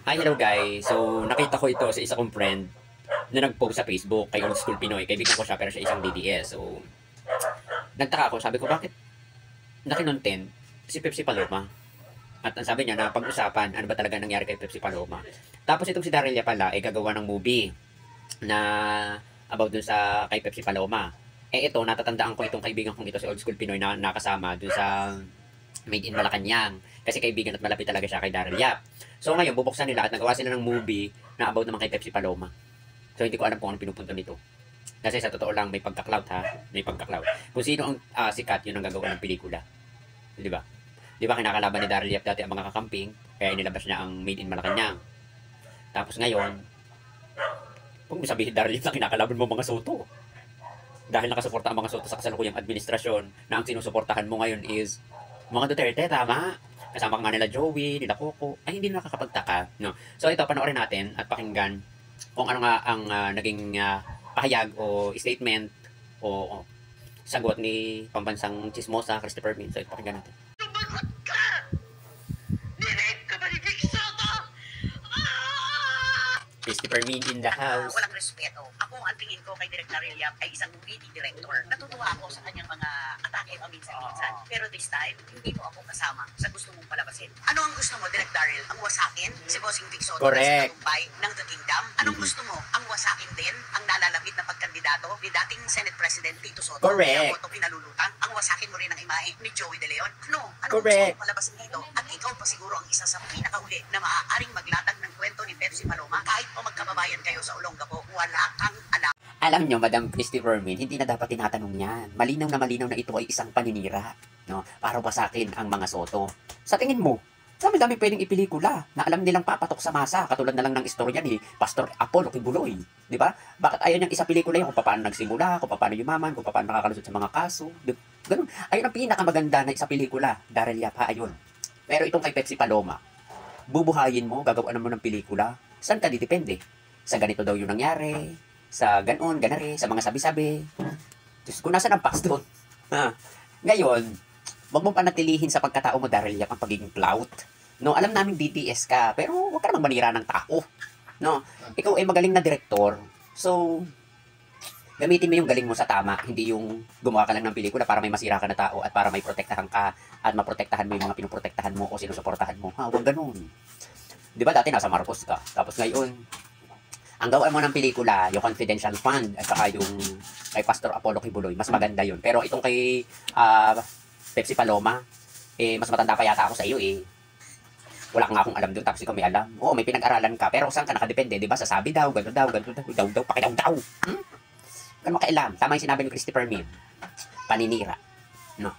Hi, hello guys. So, nakita ko ito sa isa kong friend na nag-post sa Facebook kay Old School Pinoy. Kaibigan ko siya pero siya isang DDS. So, nagtaka ako. Sabi ko, bakit nakinontent si Pepsi Paloma? At ang sabi niya na pag-usapan, ano ba talaga nangyari kay Pepsi Paloma? Tapos itong si Darelia pala ay gagawa ng movie na about dun sa kay Pepsi Paloma. Ito, natatandaan ko itong kaibigan kong ito si Old School Pinoy na nakasama dun sa Made in Malacanang. Kasi kaibigan at malapit talaga siya kay Darelia. So ngayon, bubuksan nila at nagawa sila ng movie na about naman kay Pepsi Paloma. So hindi ko alam kung ano pinupunto nito. Kasi sa totoo lang, may pagka-clout ha. May pagka-clout. Kung sino ang sikat, yun ang gagawa ng pelikula. Di ba? Di ba kinakalaban ni Daryl Yap dati ang mga kakamping, kaya inilabas niya ang Made in Malacanang. Tapos ngayon, kung sabihin Daryl Yap na kinakalaban mo mga Soto. Dahil nakasuporta ang mga Soto sa kasalukuyang administrasyon, na ang sinusuportahan mo ngayon is mga Duterte, tama? Kasama nga nila Joey, nila Coco, ay hindi nakakapagtaka. No? So ito, panoorin natin at pakinggan kung ano nga ang naging pahayag o statement o sagot ni pambansang chismosa, Christopher Min. So ito, pakinggan natin. Lumagot ka! Nirate ka ba ni Vic Soto? Christopher Min in the house. Walang respeto. Ako, ang tingin ko kay Direk Daryl ay isang witty director. Natutuwa ako sa kanyang mga atake paminsan-minsan. Pero this time, hindi mo ako kasama sa gusto mong palabasin. Ano ang gusto mo, Direk Daryl? Ang wasakin? Si Bossing Vic Soto Correct. sa tagumpay ng The Kingdom? Anong gusto mo? Ang wasakin din? Ang nalalapit na pagkandidato ni dating Senate President Tito Soto? Correct. Kaya mo ito pinalulutang? Ang wasakin mo rin ang imahe ni Joey De Leon? Ano? Anong Correct. gusto mo palabasin dito? At ikaw pa siguro ang isa sa pinakahuli na maaaring maglatag ng kwento ni Pepsi Paloma kahit pa magkababayan kayo sa Olongapo, wala kang alam. Alam nyo, Madam Christopher Min, hindi na dapat tinatanong yan. Malinaw na ito ay isang paninira. No? Para wasakin ang mga Soto. Sa tingin mo, dami-dami pwedeng ipelikula na alam nilang papatok sa masa, katulad na lang ng istorya ni Pastor Apollo Kibuloy. Di ba? Bakit ayaw niyang isa pelikula yun kung paano nagsimula, kung paano yumaman, kung paano nakakalusot sa mga kaso. Ganun. Ayun ang pinakamaganda na isa pelikula. Daryl Yap, ayun. Pero itong kay Pepsi Paloma, bubuhayin mo, gagawin mo ng pelikula, saan ka didepende? Sa ganito daw yung nangyari, sa ganon, ganare, sa mga sabi-sabi. Diyos ko, nasa ng past doon? Ngayon, wag mong panatilihin sa pagkatao mo, Daryl Yap, ang pagiging clout. No, alam namin DDS ka, pero huwag ka namang manira ng tao. No, ikaw ay magaling na direktor. So, gamitin mo yung galing mo sa tama, hindi yung gumawa ka lang ng pelikula para may masira ka na tao at para may protektahan ka at maprotektahan mo yung mga pinoprotektahan mo o sinusuportahan mo. Huwag ganun. Di ba dati nasa Marcos ka? Tapos ngayon, ang gawin mo ng pelikula, yung Confidential Fund at saka yung kay Pastor Apollo Kibuloy, mas maganda yun. Pero itong kay Pepsi Paloma, mas matanda pa yata ako sa iyo eh. Wala nga akong alam doon, tapos ikaw may alam. Oo, may pinag-aralan ka, pero saan ka nakadepende? Di ba? Sasabi daw, gano'n daw, pakidaw daw. Ganun makailam. Tama yung sinabi ni Christopher Min. Paninira. No.